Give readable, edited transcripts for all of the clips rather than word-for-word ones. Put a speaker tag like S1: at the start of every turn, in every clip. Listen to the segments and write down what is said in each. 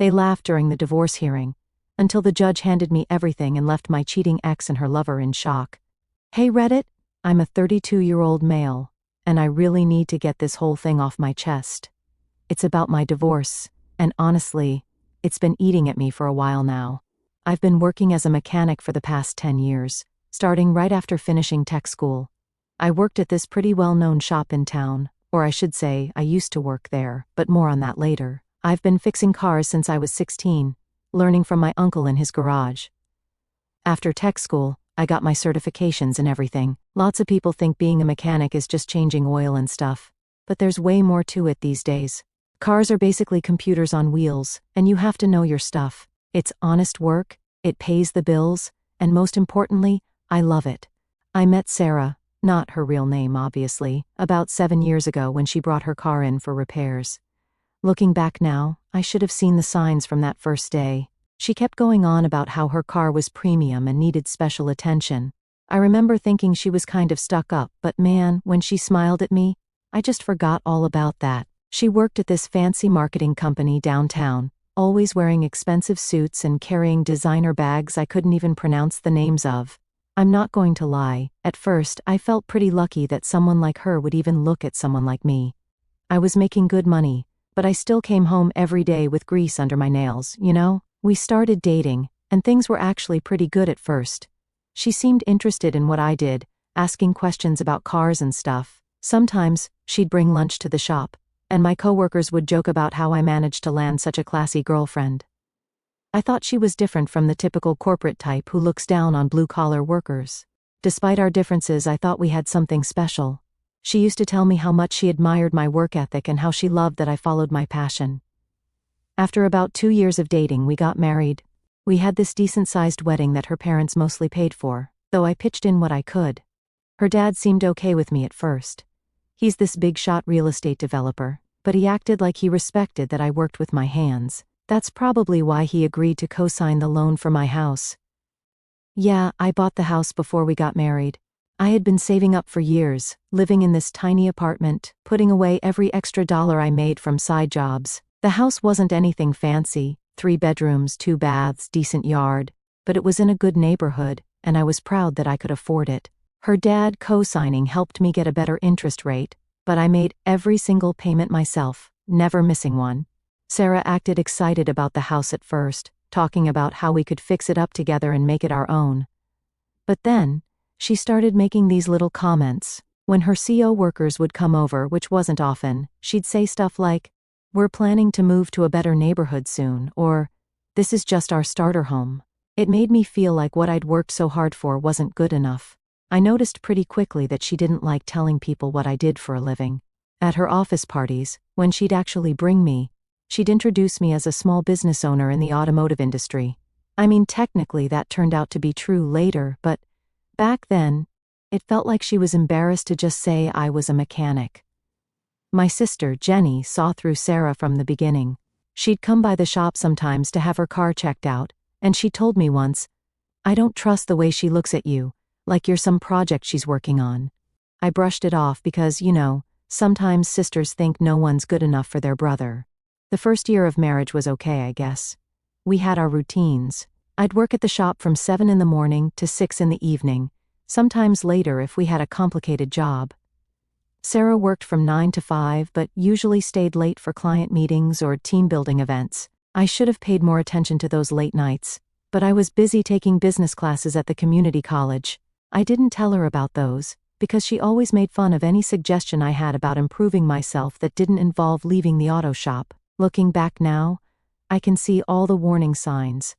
S1: They laughed during the divorce hearing, until the judge handed me everything and left my cheating ex and her lover in shock. Hey Reddit, I'm a 32-year-old male, and I really need to get this whole thing off my chest. It's about my divorce, and honestly, it's been eating at me for a while now. I've been working as a mechanic for the past 10 years, starting right after finishing tech school. I worked at this pretty well-known shop in town, or I should say, I used to work there, but more on that later. I've been fixing cars since I was 16, learning from my uncle in his garage. After tech school, I got my certifications and everything. Lots of people think being a mechanic is just changing oil and stuff, but there's way more to it these days. Cars are basically computers on wheels, and you have to know your stuff. It's honest work, it pays the bills, and most importantly, I love it. I met Sarah, not her real name obviously, about 7 years ago when she brought her car in for repairs. Looking back now, I should have seen the signs from that first day. She kept going on about how her car was premium and needed special attention. I remember thinking she was kind of stuck up, but man, when she smiled at me, I just forgot all about that. She worked at this fancy marketing company downtown, always wearing expensive suits and carrying designer bags I couldn't even pronounce the names of. I'm not going to lie, at first I felt pretty lucky that someone like her would even look at someone like me. I was making good money, but I still came home every day with grease under my nails, you know? We started dating, and things were actually pretty good at first. She seemed interested in what I did, asking questions about cars and stuff. Sometimes, she'd bring lunch to the shop, and my coworkers would joke about how I managed to land such a classy girlfriend. I thought she was different from the typical corporate type who looks down on blue-collar workers. Despite our differences, I thought we had something special. She used to tell me how much she admired my work ethic and how she loved that I followed my passion. After about 2 years of dating, we got married. We had this decent-sized wedding that her parents mostly paid for, though I pitched in what I could. Her dad seemed okay with me at first. He's this big-shot real estate developer, but he acted like he respected that I worked with my hands. That's probably why he agreed to co-sign the loan for my house. Yeah, I bought the house before we got married. I had been saving up for years, living in this tiny apartment, putting away every extra dollar I made from side jobs. The house wasn't anything fancy, 3 bedrooms, 2 baths, decent yard, but it was in a good neighborhood, and I was proud that I could afford it. Her dad co-signing helped me get a better interest rate, but I made every single payment myself, never missing one. Sarah acted excited about the house at first, talking about how we could fix it up together and make it our own. But then, she started making these little comments. When her CO workers would come over, which wasn't often, she'd say stuff like, "We're planning to move to a better neighborhood soon," or, "This is just our starter home." It made me feel like what I'd worked so hard for wasn't good enough. I noticed pretty quickly that she didn't like telling people what I did for a living. At her office parties, when she'd actually bring me, she'd introduce me as a small business owner in the automotive industry. I mean, technically that turned out to be true later, but back then, it felt like she was embarrassed to just say I was a mechanic. My sister, Jenny, saw through Sarah from the beginning. She'd come by the shop sometimes to have her car checked out, and she told me once, "I don't trust the way she looks at you, like you're some project she's working on." I brushed it off because, you know, sometimes sisters think no one's good enough for their brother. The first year of marriage was okay, I guess. We had our routines. I'd work at the shop from 7 in the morning to 6 in the evening, sometimes later if we had a complicated job. Sarah worked from 9 to 5 but usually stayed late for client meetings or team-building events. I should have paid more attention to those late nights, but I was busy taking business classes at the community college. I didn't tell her about those, because she always made fun of any suggestion I had about improving myself that didn't involve leaving the auto shop. Looking back now, I can see all the warning signs.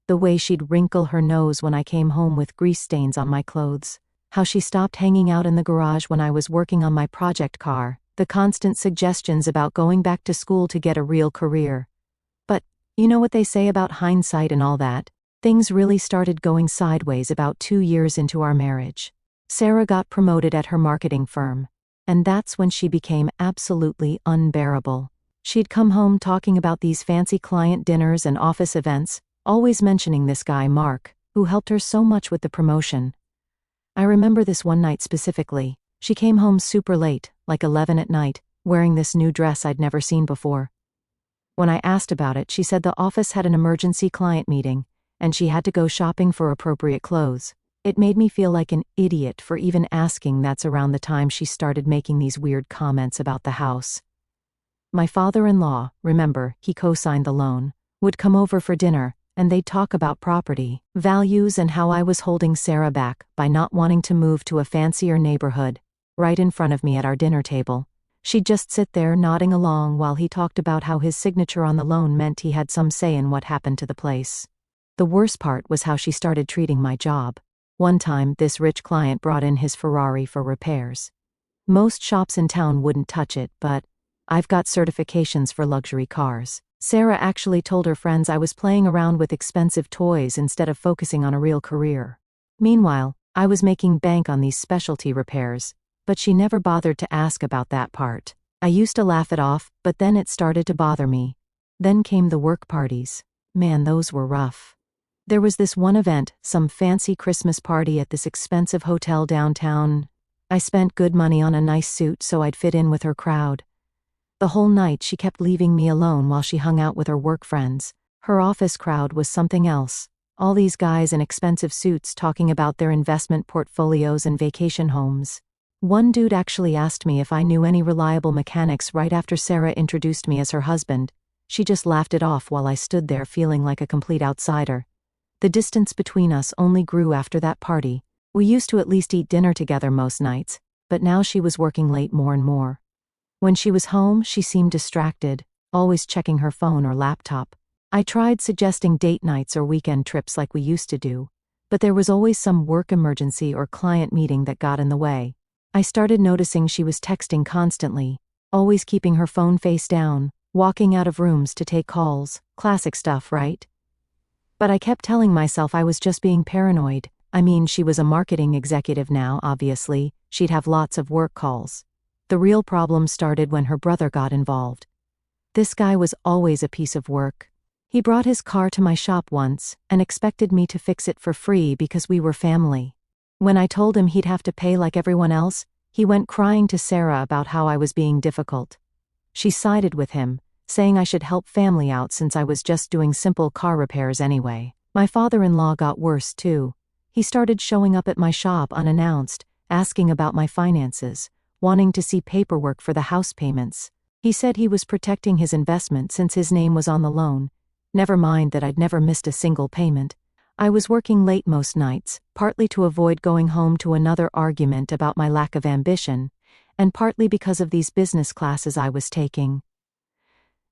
S1: The way she'd wrinkle her nose when I came home with grease stains on my clothes. How she stopped hanging out in the garage when I was working on my project car. The constant suggestions about going back to school to get a real career. But, you know what they say about hindsight and all that? Things really started going sideways about 2 years into our marriage. Sarah got promoted at her marketing firm, and that's when she became absolutely unbearable. She'd come home talking about these fancy client dinners and office events, always mentioning this guy, Mark, who helped her so much with the promotion. I remember this one night specifically. She came home super late, like 11 at night, wearing this new dress I'd never seen before. When I asked about it, she said the office had an emergency client meeting, and she had to go shopping for appropriate clothes. It made me feel like an idiot for even asking. That's around the time she started making these weird comments about the house. My father-in-law, remember, he co-signed the loan, would come over for dinner, and they'd talk about property values and how I was holding Sarah back by not wanting to move to a fancier neighborhood. Right in front of me at our dinner table, she'd just sit there nodding along while he talked about how his signature on the loan meant he had some say in what happened to the place. The worst part was how she started treating my job. One time, this rich client brought in his Ferrari for repairs. Most shops in town wouldn't touch it, but I've got certifications for luxury cars. Sarah actually told her friends I was playing around with expensive toys instead of focusing on a real career. Meanwhile, I was making bank on these specialty repairs, but she never bothered to ask about that part. I used to laugh it off, but then it started to bother me. Then came the work parties. Man, those were rough. There was this one event, some fancy Christmas party at this expensive hotel downtown. I spent good money on a nice suit so I'd fit in with her crowd. The whole night she kept leaving me alone while she hung out with her work friends. Her office crowd was something else. All these guys in expensive suits talking about their investment portfolios and vacation homes. One dude actually asked me if I knew any reliable mechanics right after Sarah introduced me as her husband. She just laughed it off while I stood there feeling like a complete outsider. The distance between us only grew after that party. We used to at least eat dinner together most nights, but now she was working late more and more. When she was home, she seemed distracted, always checking her phone or laptop. I tried suggesting date nights or weekend trips like we used to do, but there was always some work emergency or client meeting that got in the way. I started noticing she was texting constantly, always keeping her phone face down, walking out of rooms to take calls. Classic stuff, right? But I kept telling myself I was just being paranoid. I mean, she was a marketing executive now, obviously. She'd have lots of work calls. The real problem started when her brother got involved. This guy was always a piece of work. He brought his car to my shop once and expected me to fix it for free because we were family. When I told him he'd have to pay like everyone else, he went crying to Sarah about how I was being difficult. She sided with him, saying I should help family out since I was just doing simple car repairs anyway. My father-in-law got worse too. He started showing up at my shop unannounced, asking about my finances, wanting to see paperwork for the house payments. He said he was protecting his investment since his name was on the loan. Never mind that I'd never missed a single payment. I was working late most nights, partly to avoid going home to another argument about my lack of ambition, and partly because of these business classes I was taking.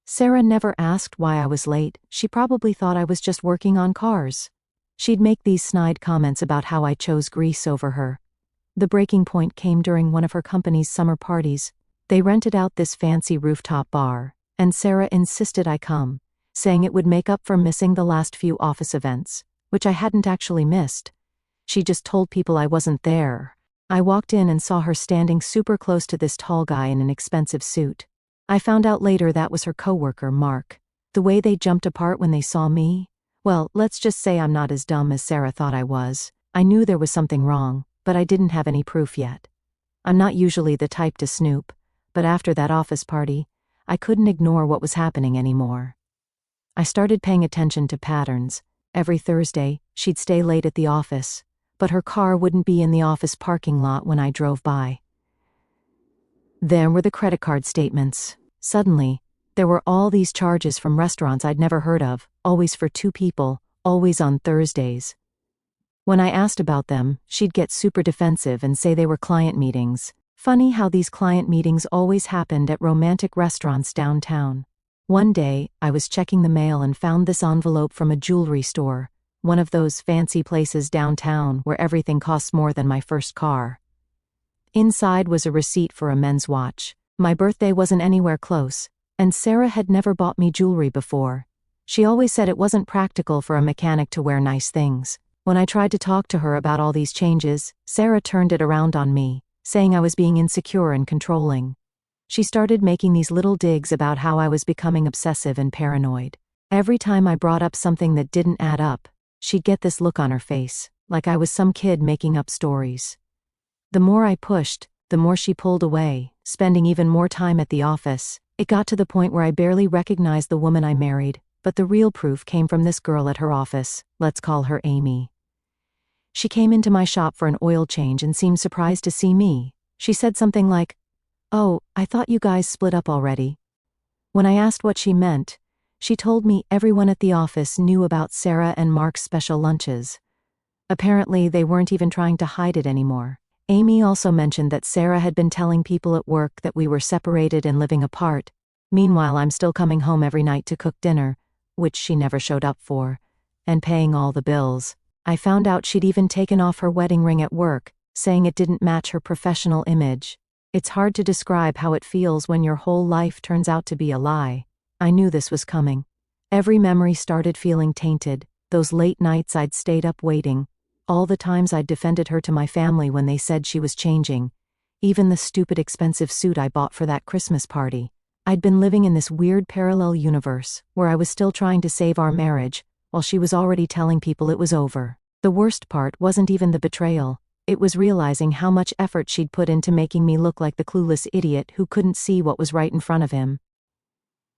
S1: Sarah never asked why I was late. She probably thought I was just working on cars. She'd make these snide comments about how I chose Greece over her. The breaking point came during one of her company's summer parties. They rented out this fancy rooftop bar, and Sarah insisted I come, saying it would make up for missing the last few office events, which I hadn't actually missed. She just told people I wasn't there. I walked in and saw her standing super close to this tall guy in an expensive suit. I found out later that was her coworker, Mark. The way they jumped apart when they saw me? Well, let's just say I'm not as dumb as Sarah thought I was. I knew there was something wrong, but I didn't have any proof yet. I'm not usually the type to snoop, but after that office party, I couldn't ignore what was happening anymore. I started paying attention to patterns. Every Thursday, she'd stay late at the office, but her car wouldn't be in the office parking lot when I drove by. There were the credit card statements. Suddenly, there were all these charges from restaurants I'd never heard of, always for 2 people, always on Thursdays. When I asked about them, she'd get super defensive and say they were client meetings. Funny how these client meetings always happened at romantic restaurants downtown. One day, I was checking the mail and found this envelope from a jewelry store, one of those fancy places downtown where everything costs more than my first car. Inside was a receipt for a men's watch. My birthday wasn't anywhere close, and Sarah had never bought me jewelry before. She always said it wasn't practical for a mechanic to wear nice things. When I tried to talk to her about all these changes, Sarah turned it around on me, saying I was being insecure and controlling. She started making these little digs about how I was becoming obsessive and paranoid. Every time I brought up something that didn't add up, she'd get this look on her face, like I was some kid making up stories. The more I pushed, the more she pulled away, spending even more time at the office. It got to the point where I barely recognized the woman I married, but the real proof came from this girl at her office. Let's call her Amy. She came into my shop for an oil change and seemed surprised to see me. She said something like, "Oh, I thought you guys split up already." When I asked what she meant, she told me everyone at the office knew about Sarah and Mark's special lunches. Apparently, they weren't even trying to hide it anymore. Amy also mentioned that Sarah had been telling people at work that we were separated and living apart. Meanwhile, I'm still coming home every night to cook dinner, which she never showed up for, and paying all the bills. I found out she'd even taken off her wedding ring at work, saying it didn't match her professional image. It's hard to describe how it feels when your whole life turns out to be a lie. I knew this was coming. Every memory started feeling tainted, those late nights I'd stayed up waiting, all the times I'd defended her to my family when they said she was changing, even the stupid expensive suit I bought for that Christmas party. I'd been living in this weird parallel universe, where I was still trying to save our marriage, while she was already telling people it was over. The worst part wasn't even the betrayal, it was realizing how much effort she'd put into making me look like the clueless idiot who couldn't see what was right in front of him.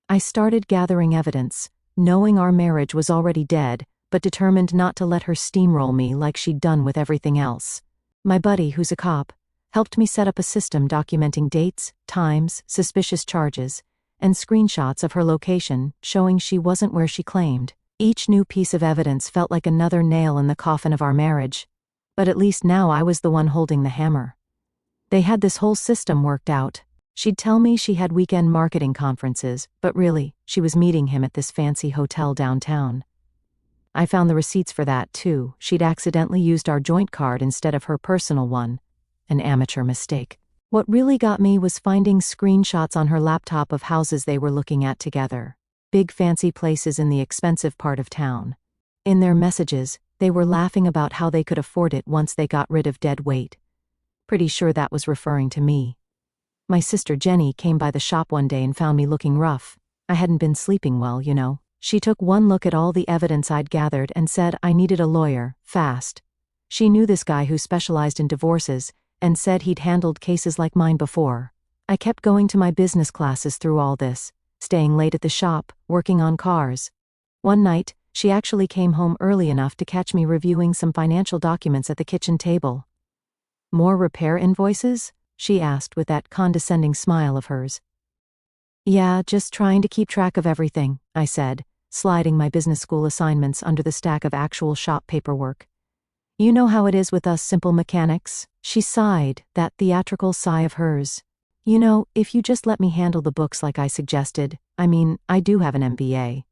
S1: I started gathering evidence, knowing our marriage was already dead, but determined not to let her steamroll me like she'd done with everything else. My buddy, who's a cop, helped me set up a system documenting dates, times, suspicious charges, and screenshots of her location showing she wasn't where she claimed. Each new piece of evidence felt like another nail in the coffin of our marriage, but at least now I was the one holding the hammer. They had this whole system worked out. She'd tell me she had weekend marketing conferences, but really, she was meeting him at this fancy hotel downtown. I found the receipts for that, too. She'd accidentally used our joint card instead of her personal one. An amateur mistake. What really got me was finding screenshots on her laptop of houses they were looking at together. Big fancy places in the expensive part of town. In their messages, they were laughing about how they could afford it once they got rid of dead weight. Pretty sure that was referring to me. My sister Jenny came by the shop one day and found me looking rough. I hadn't been sleeping well, you know. She took one look at all the evidence I'd gathered and said I needed a lawyer, fast. She knew this guy who specialized in divorces, and said he'd handled cases like mine before. I kept going to my business classes through all this, staying late at the shop, working on cars. One night, she actually came home early enough to catch me reviewing some financial documents at the kitchen table. "More repair invoices?" she asked with that condescending smile of hers. "Yeah, just trying to keep track of everything," I said, sliding my business school assignments under the stack of actual shop paperwork. "You know how it is with us simple mechanics." She sighed, that theatrical sigh of hers. "You know, if you just let me handle the books like I suggested, I do have an MBA."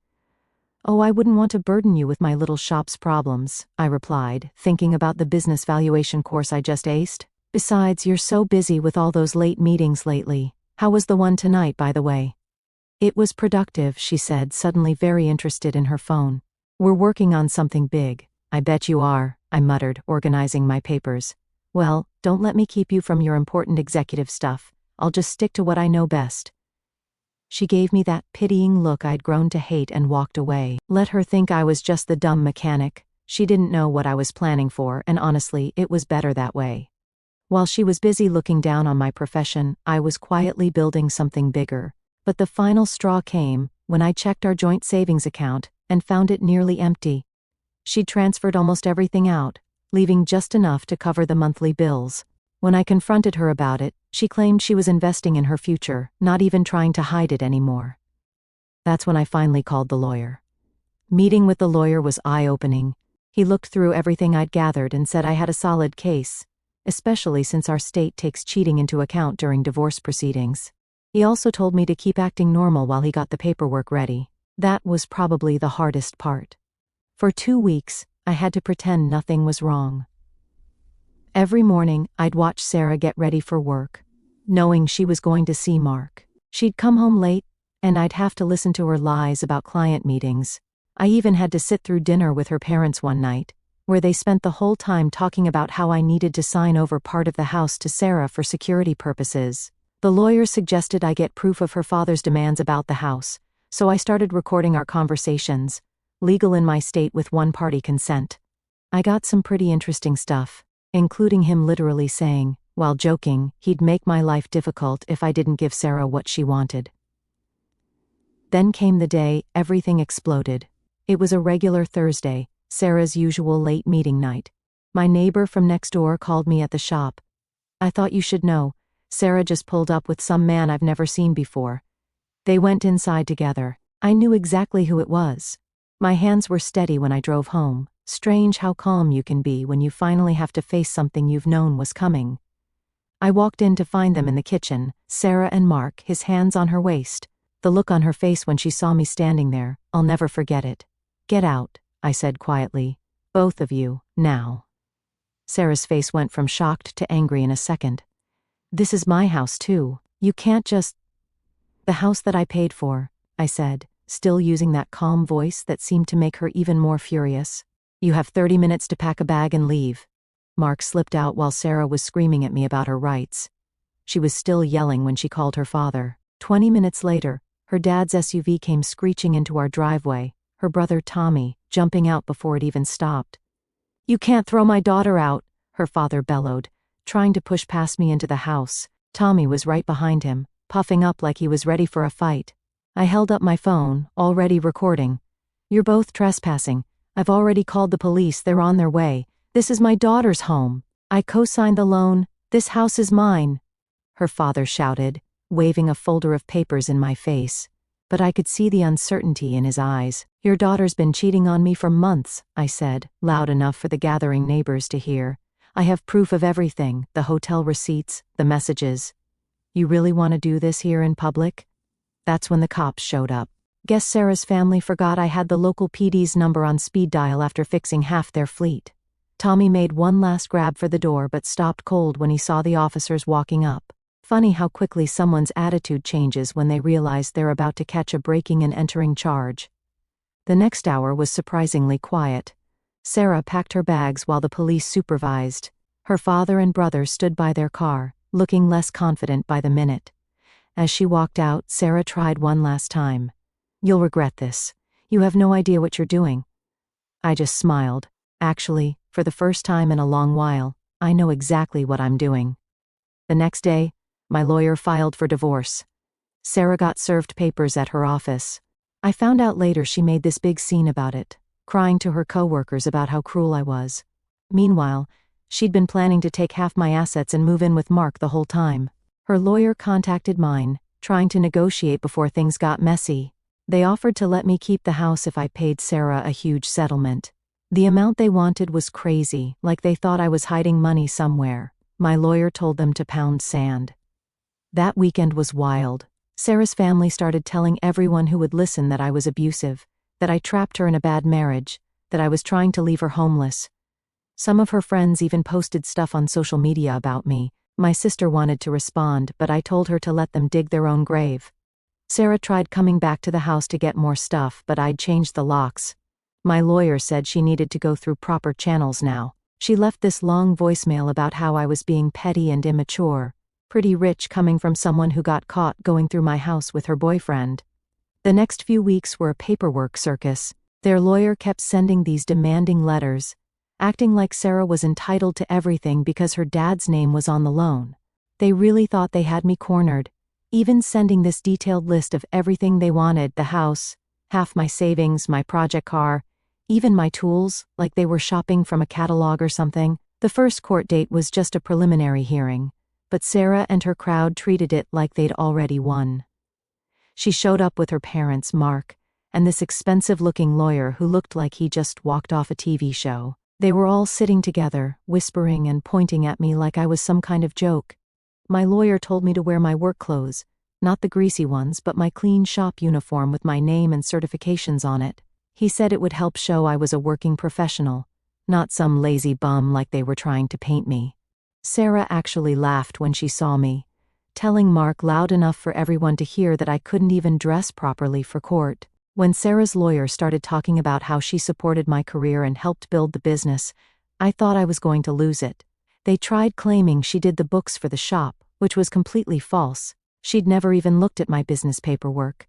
S1: "Oh, I wouldn't want to burden you with my little shop's problems," I replied, thinking about the business valuation course I just aced. "Besides, you're so busy with all those late meetings lately. How was the one tonight, by the way?" "It was productive," she said, suddenly very interested in her phone. "We're working on something big." "I bet you are," I muttered, organizing my papers. "Well, don't let me keep you from your important executive stuff. I'll just stick to what I know best." She gave me that pitying look I'd grown to hate and walked away. Let her think I was just the dumb mechanic. She didn't know what I was planning for, and honestly, it was better that way. While she was busy looking down on my profession, I was quietly building something bigger. But the final straw came when I checked our joint savings account and found it nearly empty. She'd transferred almost everything out, leaving just enough to cover the monthly bills. When I confronted her about it, she claimed she was investing in her future, not even trying to hide it anymore. That's when I finally called the lawyer. Meeting with the lawyer was eye-opening. He looked through everything I'd gathered and said I had a solid case, especially since our state takes cheating into account during divorce proceedings. He also told me to keep acting normal while he got the paperwork ready. That was probably the hardest part. For 2 weeks, I had to pretend nothing was wrong. Every morning, I'd watch Sarah get ready for work, knowing she was going to see Mark. She'd come home late, and I'd have to listen to her lies about client meetings. I even had to sit through dinner with her parents one night, where they spent the whole time talking about how I needed to sign over part of the house to Sarah for security purposes. The lawyer suggested I get proof of her father's demands about the house, so I started recording our conversations, legal in my state with one-party consent. I got some pretty interesting stuff, including him literally saying, while joking, he'd make my life difficult if I didn't give Sarah what she wanted. Then came the day everything exploded. It was a regular Thursday, Sarah's usual late meeting night. My neighbor from next door called me at the shop. "I thought you should know. Sarah just pulled up with some man I've never seen before." They went inside together. I knew exactly who it was. My hands were steady when I drove home. Strange how calm you can be when you finally have to face something you've known was coming. I walked in to find them in the kitchen, Sarah and Mark, his hands on her waist. The look on her face when she saw me standing there, I'll never forget it. "Get out," I said quietly. "Both of you, now." Sarah's face went from shocked to angry in a second. "This is my house too. You can't just—" "The house that I paid for," I said, still using that calm voice that seemed to make her even more furious. "You have 30 minutes to pack a bag and leave." Mark slipped out while Sarah was screaming at me about her rights. She was still yelling when she called her father. 20 minutes later, her dad's SUV came screeching into our driveway, her brother Tommy jumping out before it even stopped. "You can't throw my daughter out," her father bellowed, trying to push past me into the house. Tommy was right behind him, puffing up like he was ready for a fight. I held up my phone, already recording. "You're both trespassing. I've already called the police, they're on their way. This is my daughter's home. I co-signed the loan. This house is mine," her father shouted, waving a folder of papers in my face. But I could see the uncertainty in his eyes. "Your daughter's been cheating on me for months," I said, loud enough for the gathering neighbors to hear. "I have proof of everything, the hotel receipts, the messages." "You really want to do this here in public?" That's when the cops showed up. Guess Sarah's family forgot I had the local PD's number on speed dial after fixing half their fleet. Tommy made one last grab for the door but stopped cold when he saw the officers walking up. Funny how quickly someone's attitude changes when they realize they're about to catch a breaking and entering charge. The next hour was surprisingly quiet. Sarah packed her bags while the police supervised. Her father and brother stood by their car, looking less confident by the minute. As she walked out, Sarah tried one last time. "You'll regret this. You have no idea what you're doing." I just smiled. Actually, for the first time in a long while, I know exactly what I'm doing. The next day, my lawyer filed for divorce. Sarah got served papers at her office. I found out later she made this big scene about it, crying to her coworkers about how cruel I was. Meanwhile, she'd been planning to take half my assets and move in with Mark the whole time. Her lawyer contacted mine, trying to negotiate before things got messy. They offered to let me keep the house if I paid Sarah a huge settlement. The amount they wanted was crazy, like they thought I was hiding money somewhere. My lawyer told them to pound sand. That weekend was wild. Sarah's family started telling everyone who would listen that I was abusive, that I trapped her in a bad marriage, that I was trying to leave her homeless. Some of her friends even posted stuff on social media about me. My sister wanted to respond, but I told her to let them dig their own grave. Sarah tried coming back to the house to get more stuff, but I'd changed the locks. My lawyer said she needed to go through proper channels now. She left this long voicemail about how I was being petty and immature, pretty rich coming from someone who got caught going through my house with her boyfriend. The next few weeks were a paperwork circus. Their lawyer kept sending these demanding letters, acting like Sarah was entitled to everything because her dad's name was on the loan. They really thought they had me cornered, even sending this detailed list of everything they wanted: the house, half my savings, my project car, even my tools, like they were shopping from a catalog or something. The first court date was just a preliminary hearing, but Sarah and her crowd treated it like they'd already won. She showed up with her parents, Mark, and this expensive-looking lawyer who looked like he just walked off a TV show. They were all sitting together, whispering and pointing at me like I was some kind of joke. My lawyer told me to wear my work clothes, not the greasy ones but my clean shop uniform with my name and certifications on it. He said it would help show I was a working professional, not some lazy bum like they were trying to paint me. Sarah actually laughed when she saw me, telling Mark loud enough for everyone to hear that I couldn't even dress properly for court. When Sarah's lawyer started talking about how she supported my career and helped build the business, I thought I was going to lose it. They tried claiming she did the books for the shop, which was completely false. She'd never even looked at my business paperwork.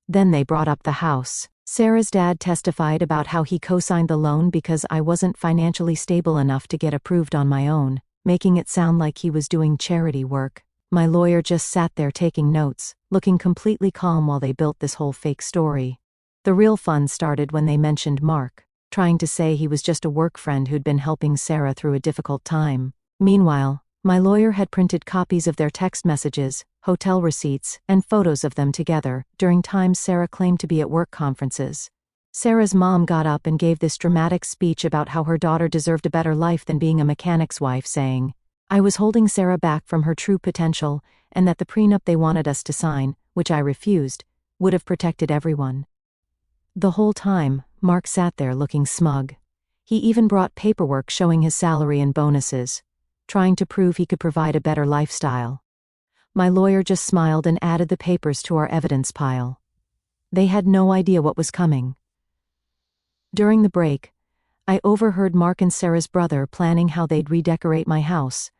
S1: Then they brought up the house. Sarah's dad testified about how he co-signed the loan because I wasn't financially stable enough to get approved on my own, making it sound like he was doing charity work. My lawyer just sat there taking notes, looking completely calm while they built this whole fake story. The real fun started when they mentioned Mark, trying to say he was just a work friend who'd been helping Sarah through a difficult time. Meanwhile, my lawyer had printed copies of their text messages, hotel receipts, and photos of them together during times Sarah claimed to be at work conferences. Sarah's mom got up and gave this dramatic speech about how her daughter deserved a better life than being a mechanic's wife, saying, "I was holding Sarah back from her true potential, and that the prenup they wanted us to sign, which I refused, would have protected everyone." The whole time, Mark sat there looking smug. He even brought paperwork showing his salary and bonuses, trying to prove he could provide a better lifestyle. My lawyer just smiled and added the papers to our evidence pile. They had no idea what was coming. During the break, I overheard Mark and Sarah's brother planning how they'd redecorate my house.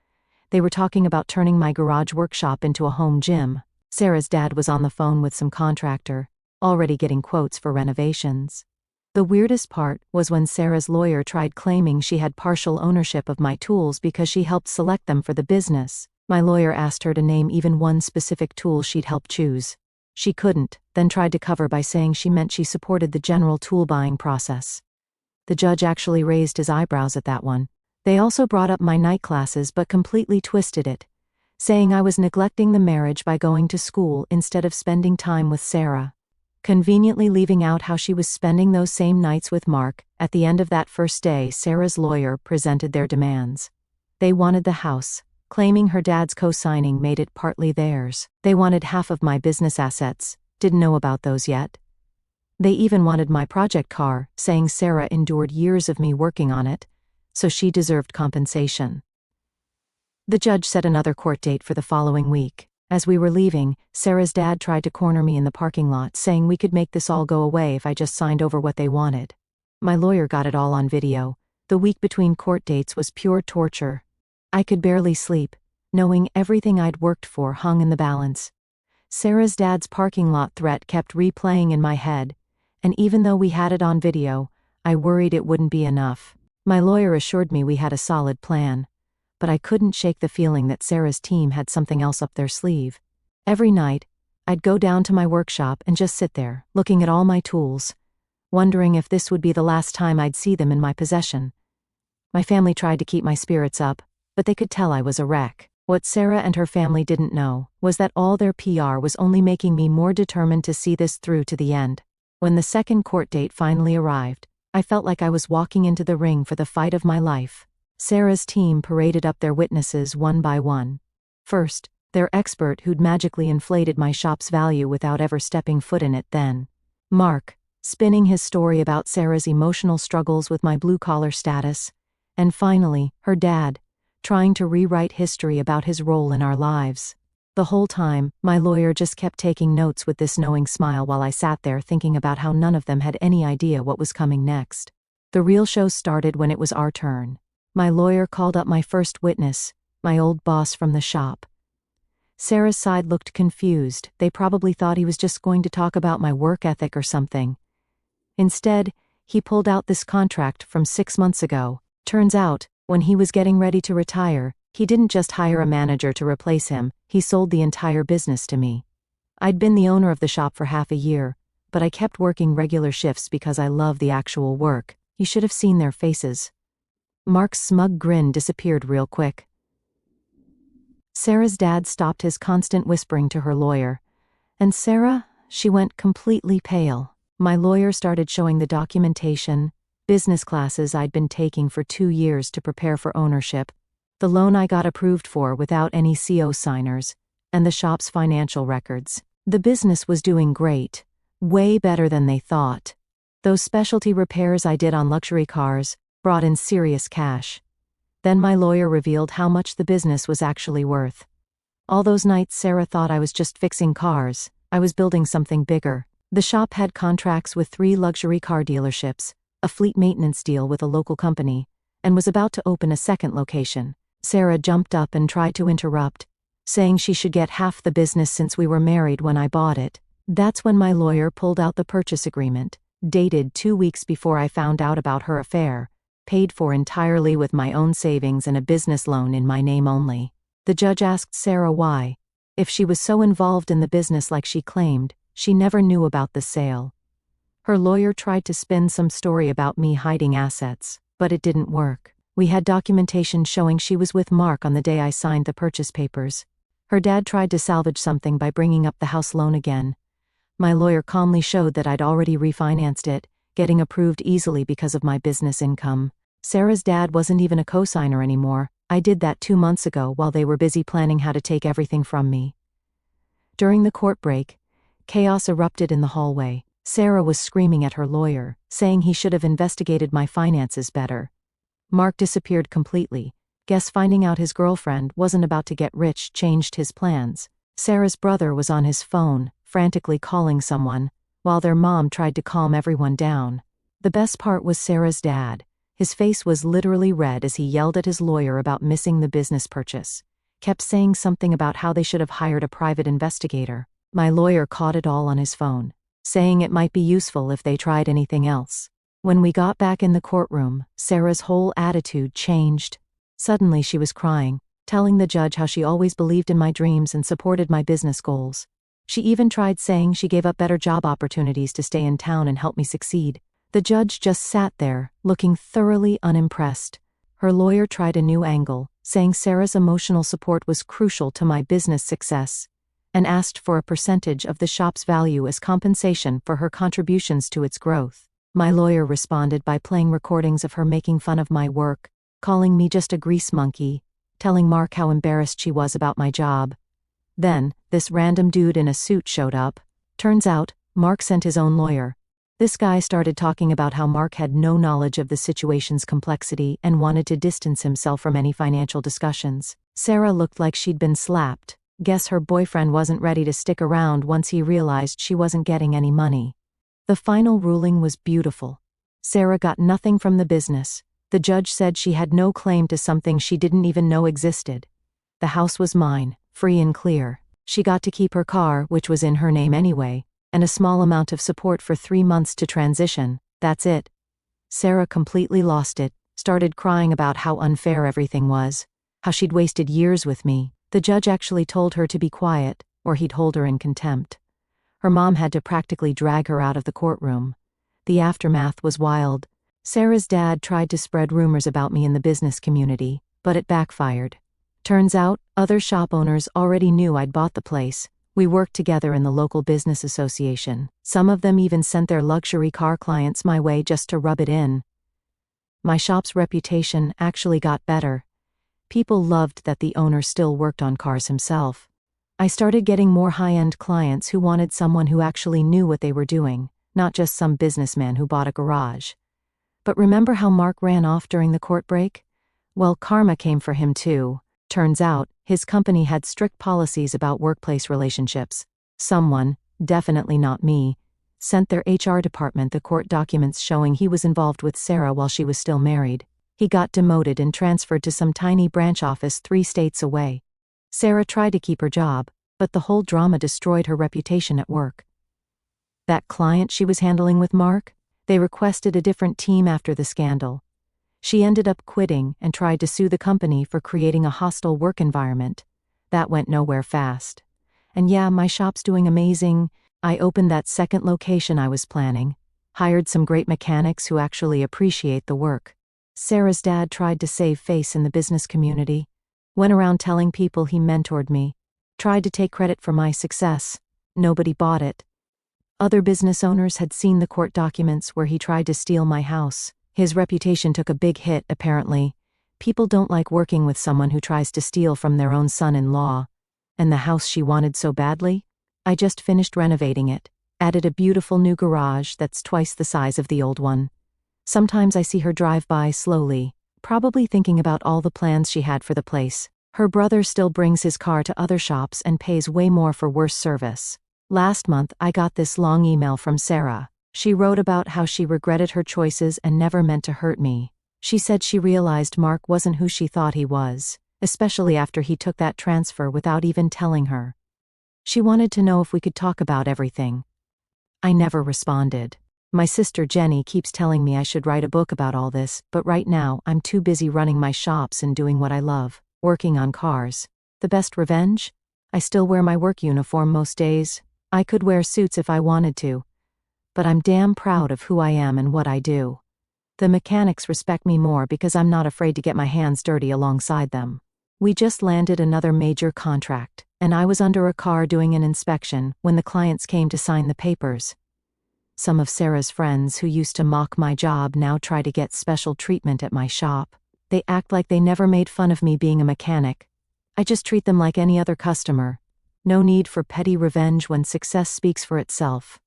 S1: They were talking about turning my garage workshop into a home gym. Sarah's dad was on the phone with some contractor, already getting quotes for renovations. The weirdest part was when Sarah's lawyer tried claiming she had partial ownership of my tools because she helped select them for the business. My lawyer asked her to name even one specific tool she'd helped choose. She couldn't, then tried to cover by saying she meant she supported the general tool buying process. The judge actually raised his eyebrows at that one. They also brought up my night classes but completely twisted it, saying I was neglecting the marriage by going to school instead of spending time with Sarah, conveniently leaving out how she was spending those same nights with Mark. At the end of that first day, Sarah's lawyer presented their demands. They wanted the house, claiming her dad's co-signing made it partly theirs. They wanted half of my business assets, didn't know about those yet. They even wanted my project car, saying Sarah endured years of me working on it, so she deserved compensation. The judge set another court date for the following week. As we were leaving, Sarah's dad tried to corner me in the parking lot, saying we could make this all go away if I just signed over what they wanted. My lawyer got it all on video. The week between court dates was pure torture. I could barely sleep, knowing everything I'd worked for hung in the balance. Sarah's dad's parking lot threat kept replaying in my head, and even though we had it on video, I worried it wouldn't be enough. My lawyer assured me we had a solid plan, but I couldn't shake the feeling that Sarah's team had something else up their sleeve. Every night, I'd go down to my workshop and just sit there, looking at all my tools, wondering if this would be the last time I'd see them in my possession. My family tried to keep my spirits up, but they could tell I was a wreck. What Sarah and her family didn't know was that all their PR was only making me more determined to see this through to the end. When the second court date finally arrived, I felt like I was walking into the ring for the fight of my life. Sarah's team paraded up their witnesses one by one. First, their expert who'd magically inflated my shop's value without ever stepping foot in it. Then, Mark, spinning his story about Sarah's emotional struggles with my blue-collar status. And finally, her dad, trying to rewrite history about his role in our lives. The whole time, my lawyer just kept taking notes with this knowing smile while I sat there thinking about how none of them had any idea what was coming next. The real show started when it was our turn. My lawyer called up my first witness, my old boss from the shop. Sarah's side looked confused. They probably thought he was just going to talk about my work ethic or something. Instead, he pulled out this contract from 6 months ago. Turns out, when he was getting ready to retire, he didn't just hire a manager to replace him, he sold the entire business to me. I'd been the owner of the shop for half a year, but I kept working regular shifts because I love the actual work. You should have seen their faces. Mark's smug grin disappeared real quick. Sarah's dad stopped his constant whispering to her lawyer. And Sarah, she went completely pale. My lawyer started showing the documentation, business classes I'd been taking for 2 years to prepare for ownership, the loan I got approved for without any CO signers, and the shop's financial records. The business was doing great, way better than they thought. Those specialty repairs I did on luxury cars brought in serious cash. Then my lawyer revealed how much the business was actually worth. All those nights Sarah thought I was just fixing cars, I was building something bigger. The shop had contracts with 3 luxury car dealerships, a fleet maintenance deal with a local company, and was about to open a second location. Sarah jumped up and tried to interrupt, saying she should get half the business since we were married when I bought it. That's when my lawyer pulled out the purchase agreement, dated 2 weeks before I found out about her affair, paid for entirely with my own savings and a business loan in my name only. The judge asked Sarah why. If she was so involved in the business like she claimed, she never knew about the sale. Her lawyer tried to spin some story about me hiding assets, but it didn't work. We had documentation showing she was with Mark on the day I signed the purchase papers. Her dad tried to salvage something by bringing up the house loan again. My lawyer calmly showed that I'd already refinanced it, getting approved easily because of my business income. Sarah's dad wasn't even a co-signer anymore. I did that 2 months ago while they were busy planning how to take everything from me. During the court break, chaos erupted in the hallway. Sarah was screaming at her lawyer, saying he should have investigated my finances better. Mark disappeared completely. Guess finding out his girlfriend wasn't about to get rich changed his plans. Sarah's brother was on his phone, frantically calling someone, while their mom tried to calm everyone down. The best part was Sarah's dad. His face was literally red as he yelled at his lawyer about missing the business purchase. Kept saying something about how they should have hired a private investigator. My lawyer caught it all on his phone, saying it might be useful if they tried anything else. When we got back in the courtroom, Sarah's whole attitude changed. Suddenly she was crying, telling the judge how she always believed in my dreams and supported my business goals. She even tried saying she gave up better job opportunities to stay in town and help me succeed. The judge just sat there, looking thoroughly unimpressed. Her lawyer tried a new angle, saying Sarah's emotional support was crucial to my business success, and asked for a percentage of the shop's value as compensation for her contributions to its growth. My lawyer responded by playing recordings of her making fun of my work, calling me just a grease monkey, telling Mark how embarrassed she was about my job. Then, this random dude in a suit showed up. Turns out, Mark sent his own lawyer. This guy started talking about how Mark had no knowledge of the situation's complexity and wanted to distance himself from any financial discussions. Sarah looked like she'd been slapped. Guess her boyfriend wasn't ready to stick around once he realized she wasn't getting any money. The final ruling was beautiful. Sarah got nothing from the business. The judge said she had no claim to something she didn't even know existed. The house was mine, free and clear. She got to keep her car, which was in her name anyway, and a small amount of support for 3 months to transition. That's it. Sarah completely lost it, started crying about how unfair everything was, how she'd wasted years with me. The judge actually told her to be quiet, or he'd hold her in contempt. Her mom had to practically drag her out of the courtroom. The aftermath was wild. Sarah's dad tried to spread rumors about me in the business community, but it backfired. Turns out, other shop owners already knew I'd bought the place. We worked together in the local business association. Some of them even sent their luxury car clients my way just to rub it in. My shop's reputation actually got better. People loved that the owner still worked on cars himself. I started getting more high-end clients who wanted someone who actually knew what they were doing, not just some businessman who bought a garage. But remember how Mark ran off during the court break? Well, karma came for him too. Turns out, his company had strict policies about workplace relationships. Someone, definitely not me, sent their HR department the court documents showing he was involved with Sarah while she was still married. He got demoted and transferred to some tiny branch office 3 states away. Sarah tried to keep her job, but the whole drama destroyed her reputation at work. That client she was handling with Mark? They requested a different team after the scandal. She ended up quitting and tried to sue the company for creating a hostile work environment. That went nowhere fast. And yeah, my shop's doing amazing. I opened that second location I was planning, hired some great mechanics who actually appreciate the work. Sarah's dad tried to save face in the business community, went around telling people he mentored me, tried to take credit for my success. Nobody bought it. Other business owners had seen the court documents where he tried to steal my house. His reputation took a big hit, apparently. People don't like working with someone who tries to steal from their own son-in-law. And the house she wanted so badly? I just finished renovating it, added a beautiful new garage that's twice the size of the old one. Sometimes I see her drive by slowly, probably thinking about all the plans she had for the place. Her brother still brings his car to other shops and pays way more for worse service. Last month, I got this long email from Sarah. She wrote about how she regretted her choices and never meant to hurt me. She said she realized Mark wasn't who she thought he was, especially after he took that transfer without even telling her. She wanted to know if we could talk about everything. I never responded. My sister Jenny keeps telling me I should write a book about all this, but right now I'm too busy running my shops and doing what I love, working on cars. The best revenge? I still wear my work uniform most days. I could wear suits if I wanted to. But I'm damn proud of who I am and what I do. The mechanics respect me more because I'm not afraid to get my hands dirty alongside them. We just landed another major contract, and I was under a car doing an inspection when the clients came to sign the papers. Some of Sarah's friends who used to mock my job now try to get special treatment at my shop. They act like they never made fun of me being a mechanic. I just treat them like any other customer. No need for petty revenge when success speaks for itself.